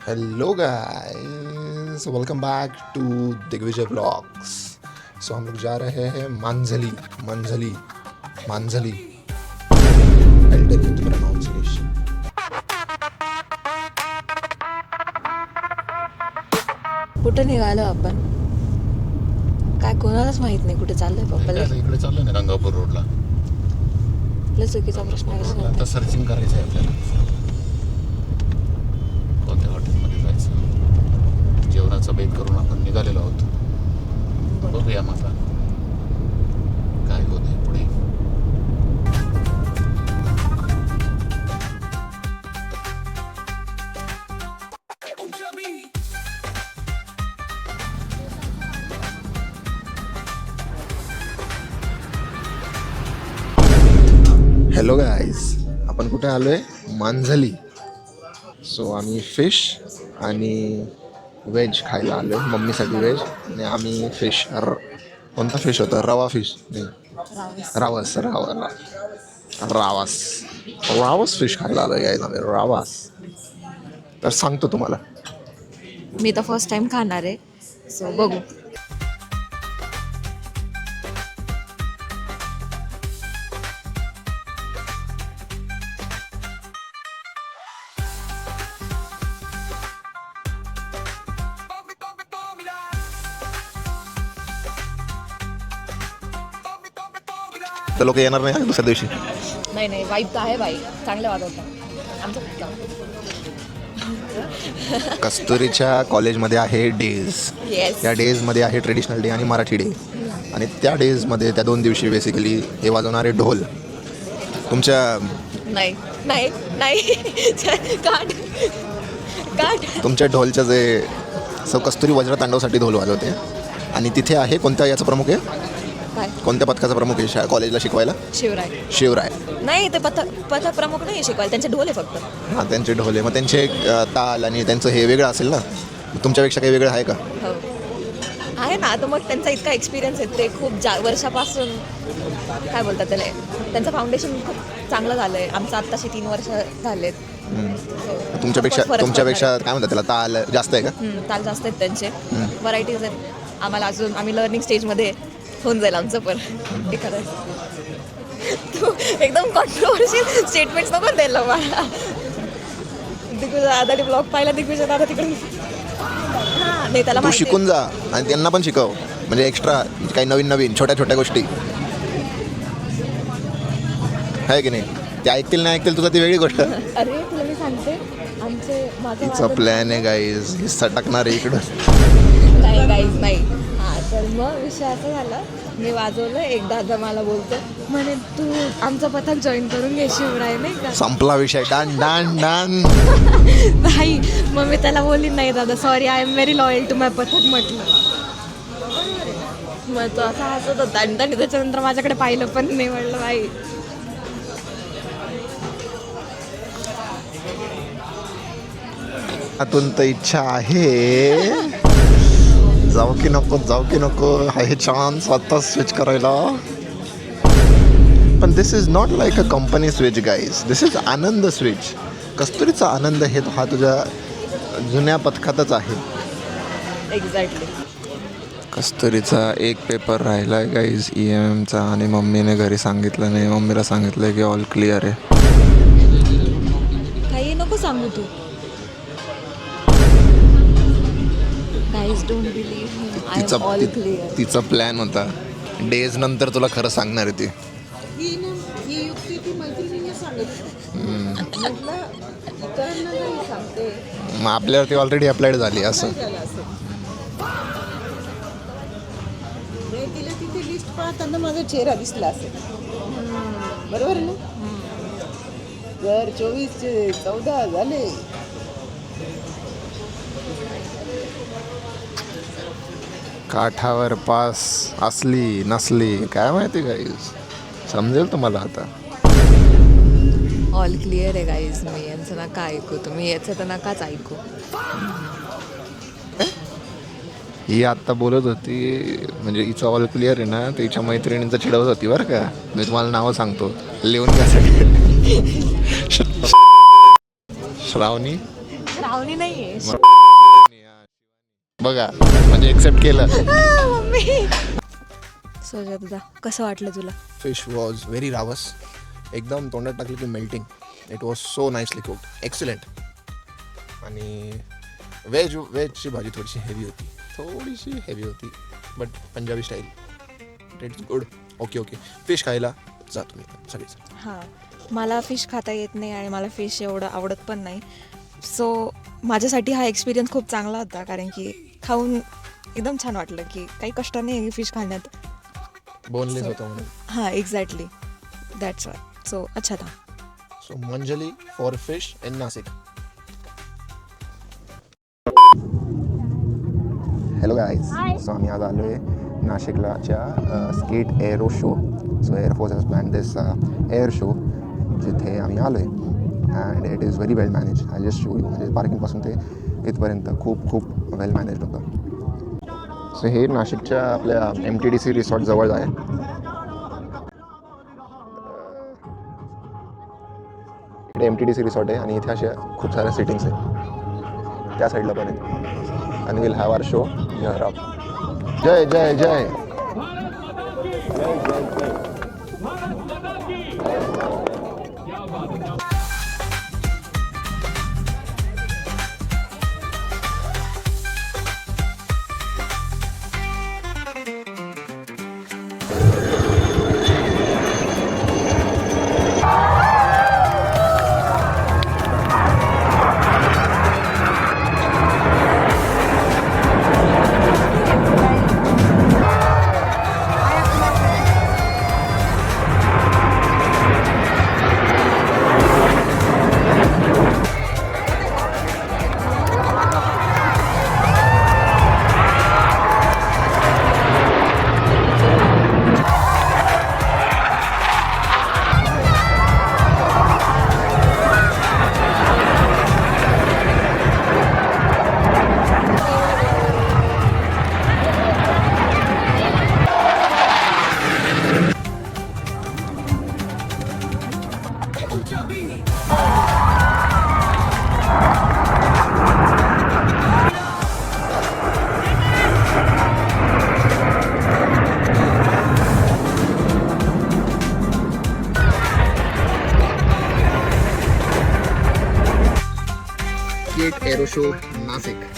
Hello guys, welcome back to Digvijay blogs. So हम लोग जा रहे हैं मांझली मांझली मांझली I'll tell you the pronunciation. कुठं निघालो आपण? काय कोणालाच माहित नाही कुठे चाललंय पप्पाला. इकडे चाललोय ना गंगापूर रोडला. लय चुकीचा प्रश्न आहे. आता सर्चिंग करायचं आहे आपल्याला. कोणत्या हॉटेलमध्ये जायचं, जेवणाचा बेत करून आपण निघालेलो आहोत. बघूया मग काय होत आहे पुढे. हॅलो गाईज, आपण कुठे आलो आहे? मांझली. सो आम्ही फिश आणि व्हेज खायला आलो आहे. मम्मीसाठी व्हेज आणि आम्ही फिश. कोणता फिश होता? रवा फिश नाही, रावस रावस रावस फिश खायला आलो आहे आम्ही. रावस तर सांगतो तुम्हाला. मी तर फर्स्ट टाइम खाणार आहे, सो बघू. तर लोक येणार नाही दुसऱ्या दिवशी. नाही वाईट तर आहे बाई, चांगलं वाजवतं आमचं. कस्तुरीच्या कॉलेजमध्ये आहे डेज. येस. त्या डेजमध्ये आहे ट्रेडिशनल डे आणि मराठी डे. आणि त्या डेजमध्ये त्या 2 दिवशी बेसिकली हे वाजवणारे ढोल तुमच्या नाही काढ तुमच्या ढोलच्या जे कस्तुरी वज्र तांडवसाठी ढोल वाजवते. आणि तिथे आहे कोणत्या याचं प्रमुख आहे? काय? कोणत्या पथकाचा प्रमुख आहे कॉलेजला शिकवायला? शिवराय. नाही, ते पथक प्रमुख नाही शिकवायला, त्यांचे ढोल आहे फक्त. हां, त्यांचे ढोल आहे. मग त्यांचे ताल आणि त्यांचं हे वेगळं असेल ना. तुमच्यापेक्षा काही वेगळं आहे का? हो आहे ना. तर मग त्यांचा इतका एक्सपिरियन्स आहे, ते खूप वर्षापासून काय बोलतात त्याला, त्यांचं फाउंडेशन खूप चांगलं झालं आहे. आमचं आत्ताशी 3 वर्ष झालेत. तुमच्यापेक्षा काय म्हणतात त्याला, ताल जास्त आहे का? ताल जास्त आहेत त्यांचे. व्हरायटीज आहेत. आम्ही लर्निंग स्टेजमध्ये होऊन जाईल आमचं. पण एखादं तू एकदम कॉन्ट्रोवर्शियल स्टेटमेंट्स नको द्यायला मला. दिग्विजय दादाने ब्लॉग पाहिला, दिग्विजय दादा तिकडे. हां नाही, त्याला तू शिकून जा आणि त्यांना पण शिकव. म्हणजे एक्स्ट्रा काही नवीन छोट्या गोष्टी आहे की नाही. ते ऐकतील नाही ऐकतील तुझा ती वेगळी गोष्ट. अरे तुला मी सांगते, तिचा प्लॅन आहे गाईज, सटकणार आहे इकडं. नाही. हां, तर मग विषय असा झाला, मी वाजवलं. एक दादा मला बोलतो, म्हणे तू आमचं पथक जॉईन करून घे शिवराय, नाही का. संपला विषय. डान. नाही, मग मी त्याला बोलली, नाही दादा sorry, I am very loyal to my पथक म्हटलं. मग तो असा हसत होता. आणि त्याच्यानंतर माझ्याकडे पाहिलं पण नाही. म्हटलं बाई, आतून तर इच्छा आहे, जाऊ की नको आहे चान्स आता स्विच करायला. पण this is not like a company switch guys, this is आनंद स्विच. कस्तुरीचा आनंद हे हा तुझ्या जुन्या पथकातच आहे. एक्झॅक्टली. कस्तुरीचा एक पेपर राहिला आहे गाईज, EMMचा. आणि मम्मीने घरी सांगितलं नाही. मम्मीला सांगितलं की ऑल क्लिअर आहे. काही नको सांगू तू. Guys don't believe him, I am all clear. तिचा प्लॅन होता डेज नंतर तुला खरं सांगणार आहे ती. मग आपल्यावरती ऑलरेडी अप्लाइड झाली असं. तिला तिथे लिस्ट पाहताना माझा चेहरा दिसला असेल. बरोबर ना. जर 24चे 14 झाले, काठावर पास असली नसली काय माहिती गाईज, समजेल तुम्हाला आता. ऑल क्लिअर आहे गाईज. मी यांचं नका ऐकू, तुम्ही याचं तर नकाच ऐकू. ही आत्ता बोलत होती, म्हणजे हिचं ऑल क्लिअर आहे ना, तिच्या मैत्रिणींचं चिडवत होती बरं का. मी तुम्हाला नावं सांगतो, लिहून घ्यासाठी. श्रावणी नाही आहे. बघा म्हणजे एक्सेप्ट केलं. मम्मी. सो दादा कसं वाटलं तुला? फिश वॉज व्हेरी रावस, एकदम तोंडात टाकली की melting. It was so nicely cooked, excellent. आणि वेजची भाजी थोडीशी हेवी होती but Punjabi style. It's good. Okay fish खायला जा तुम्ही सगळीच. हां, मला फिश खाता येत नाही आणि मला फिश एवढं आवडत पण नाही. सो माझ्यासाठी हा एक्सपिरियन्स खूप चांगला होता, कारण की खाऊन एकदम छान वाटलं की काही कष्ट नाही आहे फिश खाण्यात. बोनलेस होतं म्हणून. हां, एक्झॅक्टली, दॅट्स वाय. सो अच्छा था. सो मंजली for fish in Nashik. Hello guys. So आम्ही आज आलो आहे नाशिकलाच्या skate aero show. So air force has plan this air show जिथे आम्ही आलो आहे and it is very well manage. I just show you. म्हणजे पार्किंगपासून ते इथपर्यंत खूप वेल मॅनेज होतं. सो हे नाशिकच्या आपल्या MTDC रिसॉर्ट जवळ आहे. इकडे MTDC रिसॉर्ट आहे आणि इथे अशा खूप साऱ्या सिटिंग्स आहेत त्या साईडला पण आहेत. आणि will have our show here up. जय जय जय. Skate aero show Nashik.